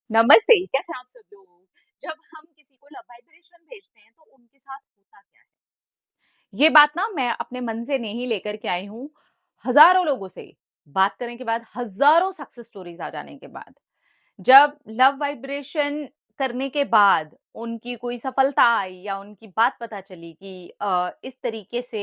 नमस्ते, कैसे हैं आप सब लोग? जब हम किसी को लव वाइब्रेशन भेजते हैं, तो उनके साथ होता क्या है? ये बात ना मैं अपने मन से नहीं लेकर के आई हूँ, हज़ारों लोगों से बात करने के बाद, हज़ारों सक्सेस स्टोरीज़ आ जाने के बाद। जब लव वाइब्रेशन करने के बाद उनकी कोई सफलता आई या उनकी बात पता चली कि इस तरीके से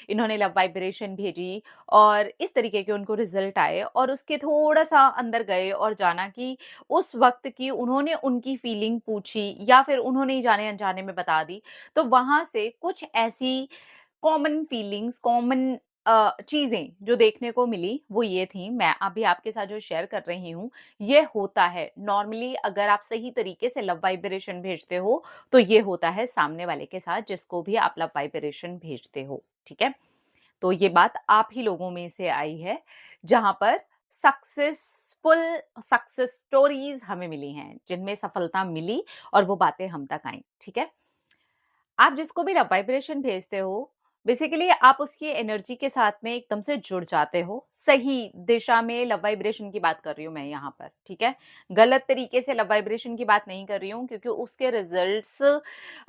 इन्होंने लव वाइब्रेशन भेजी और इस तरीके के उनको रिजल्ट आए और उसके थोड़ा-सा अंदर गए और जाना कि उस वक़्त की उन्होंने उनकी फीलिंग पूछी या फिर उन्होंने ही जाने-अनजाने में बता दी। तो वहाँ से कुछ ऐसी कॉमन फीलिंग्स, कॉमन चीज़ें जो देखने को मिली, वो ये थी, मैं अभी आपके साथ जो शेयर कर रही हूँ, ये होता है। नॉर्मली अगर आप सही तरीके से लव वाइब्रेशन भेजते हो, तो ये होता है सामने वाले के साथ जिसको भी आप लव वाइब्रेशन भेजते हो, ठीक है? तो ये बात आप ही लोगों में से आई है, जहाँ पर सक्सेसफुल सक्सेस स्टोरीज़ हमें मिली हैं, जिनमें सफलता मिली और वो बातें हम तक आईं, ठीक है? आप जिसको भी लव वाइब्रेशन भेजते हो, बेसिकली आप उसकी एनर्जी के साथ में एकदम से जुड़ जाते हो। सही दिशा में लव वाइब्रेशन की बात कर रही हूँ मैं यहाँ पर, ठीक है? गलत तरीके से लव वाइब्रेशन की बात नहीं कर रही हूँ क्योंकि उसके रिज़ल्ट्स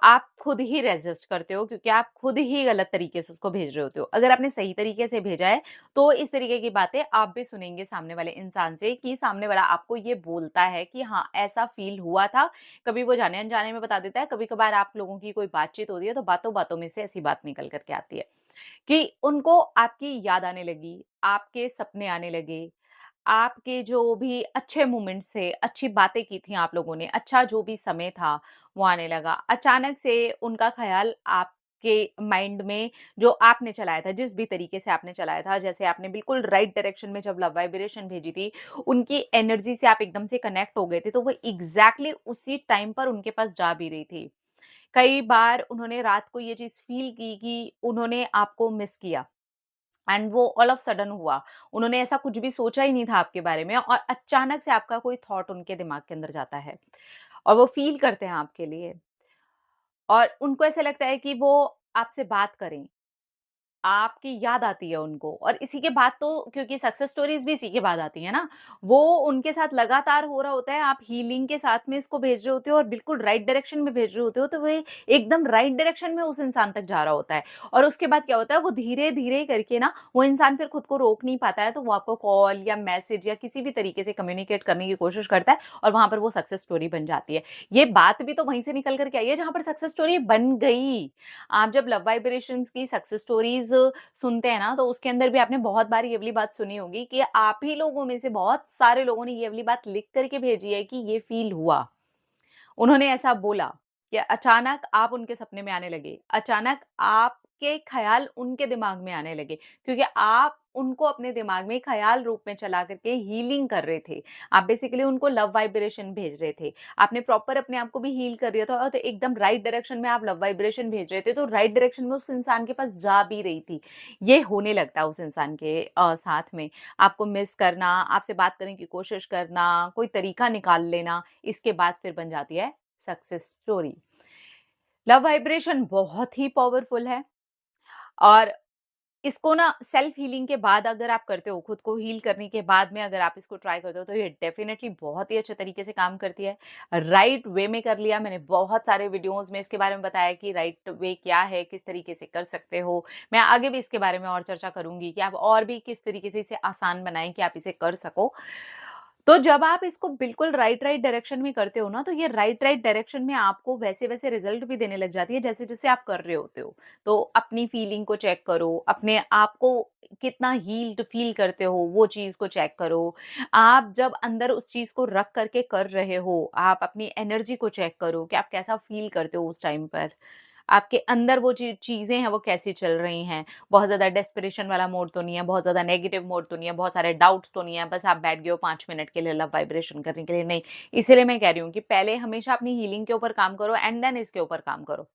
आप खुद ही रेज़िस्ट करते हो क्योंकि आप खुद ही गलत तरीके से उसको भेज रहे होते हो। अगर आपने सही तरीके से भेजा है, तो इस तरीके की बातें आप भी सुनेंगे सामने वाले इंसान से कि सामने वाला आपको ये बोलता है कि हाँ, ऐसा फ़ील हुआ था, कभी वो जाने-अनजाने में बता देता है, कभी-कभार आप लोगों की कोई बातचीत होती है, तो बातों-बातों में से ऐसी बात निकल कर के आती है कि उनको आपकी याद आने लगी, आपके सपने आने लगे, आपके जो भी अच्छे मोमेंट्स थे, अच्छी बातें की थी आप लोगों ने, अच्छा जो भी समय था, वो आने लगा। अचानक से उनका ख़्याल आपके माइंड में जो आपने चलाया था, जिस भी तरीके से आपने चलाया था, जैसे आपने बिल्कुल राइट डायरेक्शन में जब लव वाइब्रेशन भेजी थी, उनकी एनर्जी से आप एकदम से कनेक्ट हो गए थे, तो वो एग्ज़ैक्टली उसी टाइम पर उनके पास जा भी रही थी। कई बार उन्होंने रात को ये चीज़ फ़ील की कि उन्होंने आपको मिस किया एंड वो ऑल ऑफ सडन हुआ। उन्होंने ऐसा कुछ भी सोचा ही नहीं था आपके बारे में और अचानक से आपका कोई थॉट उनके दिमाग के अंदर जाता है और वो फ़ील करते हैं आपके लिए और उनको ऐसा लगता है कि वो आपसे बात करें। आपकी याद आती है उनको और इसी के बाद तो क्योंकि सक्सेस स्टोरीज़ भी इसी के बाद आती है ना, वो उनके साथ लगातार हो रहा होता है, आप हीलिंग के साथ में इसको भेज रहे होते हो और बिल्कुल राइट डायरेक्शन में भेज रहे होते हो, तो वो एकदम राइट डायरेक्शन में उस इंसान तक जा रहा होता है। और उसके बाद क्या होता है, वो धीरे-धीरे करके ना, वो इंसान फिर खुद को रोक नहीं पाता है, तो वो आपको कॉल या मैसेज या किसी भी तरीके से कम्युनिकेट करने की कोशिश करता है और वहाँ पर वो सक्सेस स्टोरी बन जाती है। ये बात भी तो वहीं से निकल कर के आई है, जहाँ पर सक्सेस स्टोरी बन गई। आप जब लव वाइब्रेशंस की सक्सेस स्टोरीज़ सुनते हैं ना, तो उसके अंदर भी आपने बहुत बार ये वाली बात सुनी होगी कि आप ही लोगों में से बहुत सारे लोगों ने ये वाली बात लिख कर के भेजी है कि ये फ़ील हुआ। उन्होंने ऐसा बोला कि अचानक आप उनके सपने में आने लगे, अचानक आपके ख़्याल उनके दिमाग में आने लगे क्योंकि आप उनको अपने दिमाग में ख़्याल रूप में चला कर के हीलिंग कर रहे थे। आप बेसिकली उनको लव वाइब्रेशन भेज रहे थे। आपने प्रॉपर अपने आप को भी हील कर दिया था और तो एकदम राइट डायरेक्शन में आप लव वाइब्रेशन भेज रहे थे, तो राइट डायरेक्शन में उस इंसान के पास जा भी रही थी। ये होने लगता है उस इंसान के साथ में। आपको मिस करना, आपसे बात करने की कोशिश करना, कोई तरीका निकाल लेना, इसके बाद फिर बन जाती है सक्सेस स्टोरी। लव वाइब्रेशन बहुत ही पावरफुल है और इसको ना सेल्फ हीलिंग के बाद अगर आप करते हो, खुद को हील करने के बाद में अगर आप इसको ट्राई करते हो, तो ये डेफ़िनेटली बहुत ही अच्छे तरीके से काम करती है। राइट वे में कर लिया, मैंने बहुत सारे वीडियोज़ में इसके बारे में बताया कि राइट वे क्या है, किस तरीके से कर सकते हो। मैं आगे भी इसके बारे में और चर्चा करूँगी कि आप और भी किस तरीके से इसे आसान बनाएँ कि आप इसे कर सको। तो जब आप इसको बिल्कुल राइट डायरेक्शन में करते हो ना, तो ये राइट डायरेक्शन में आपको वैसे-वैसे रिज़ल्ट भी देने लग जाती है, जैसे-जैसे आप कर रहे होते हो। तो अपनी फीलिंग को चेक करो, अपने आप को कितना हील्ड फ़ील करते हो, वो चीज़ को चेक करो। आप जब अंदर उस चीज़ को रख कर के कर रहे हो, आप अपनी एनर्जी को चेक करो कि आप कैसा फ़ील करते हो उस टाइम पर। आपके अंदर वो चीज़ें हैं वो कैसी चल रही हैं। बहुत ज़्यादा डेस्परेशन वाला मोड तो नहीं है, बहुत ज़्यादा नेगेटिव मोड तो नहीं है, बहुत सारे डाउट्स तो नहीं है, बस आप बैठ गए हो 5 मिनट के लिए लव वाइब्रेशन करने के लिए, नहीं। इसीलिए मैं कह रही हूँ कि पहले हमेशा अपनी हीलिंग के ऊपर काम करो एंड देन इसके ऊपर काम करो।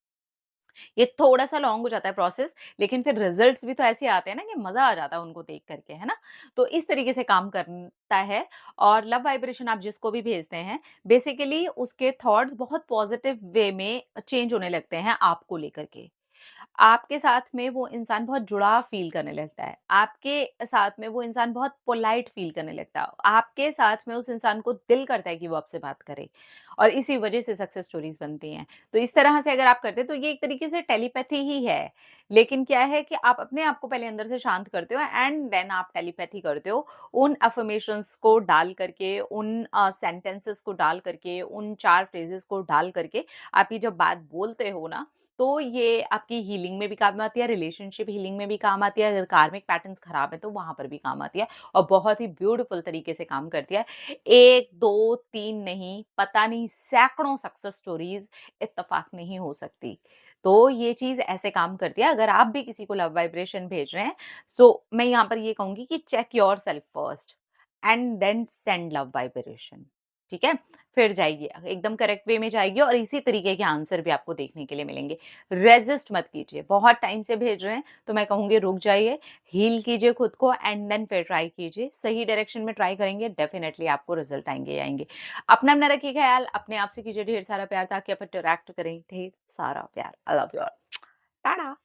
ये थोड़ा-सा लॉन्ग हो जाता है प्रोसेस, लेकिन फिर रिज़ल्ट्स भी तो ऐसे आते हैं ना कि मज़ा आ जाता है उनको देख कर के, है ना? तो इस तरीके से काम करता है और लव वाइब्रेशन आप जिसको भी भेजते हैं, बेसिकली उसके थॉट्स बहुत पॉज़िटिव वे में चेंज होने लगते हैं आपको लेकर के। आपके साथ में वो इंसान बहुत जुड़ाव फ़ील करने लगता है। आपके साथ में वो इंसान बहुत पोलाइट फ़ील करने लगता है। आपके साथ में उस इंसान को दिल करता है कि वो आपसे बात करे और इसी वज़ह से सक्सेस स्टोरीज़ बनती हैं। तो इस तरह से अगर आप करते हैं तो ये एक तरीके से टेलीपैथी ही है। लेकिन क्या है कि आप अपने आप को पहले अंदर से शांत करते हो एंड देन आप टेलीपैथी करते हो। उन अफ़र्मेशंस को डाल करके, उन सेंटेंसेस को डाल करके, उन 4 फ्रेज़ेज़ को डाल करके आप ये जब बात बोलते हो ना, तो ये आपकी हीलिंग में भी काम आती है, रिलेशनशिप हीलिंग में भी काम आती है, अगर कार्मिक पैटर्न्स खराब है तो वहाँ पर भी काम आती है और बहुत ही ब्यूटीफुल तरीके से काम करती है। 1, 2, 3 नहीं, पता नहीं सैकड़ों सक्सेस स्टोरीज़ इत्तेफाक नहीं हो सकती। तो ये चीज़ ऐसे काम करती है, अगर आप भी किसी को लव वाइब्रेशन भेज रहे हैं, सो मैं यहाँ पर ये कहूँगी कि check yourself first and then send love vibration. ठीक है? फिर जाएगी, एकदम करेक्ट वे में जाएगी और इसी तरीके के आंसर भी आपको देखने के लिए मिलेंगे। रेज़िस्ट मत कीजिए, बहुत टाइम से भेज रहे हैं, तो मैं कहूँगी रुक जाइए, हील कीजिए खुद को एंड देन फिर ट्राई कीजिए। सही डायरेक्शन में ट्राई करेंगे, डेफिनिटली आपको रिज़ल्ट आएँगे ही आएँगे। अपना-अपना रखिए ख़्याल, अपने आप से कीजिए ढेर सारा प्यार ताकि आप अट्रैक्ट करें ढेर सारा प्यार। I love you all. Tata.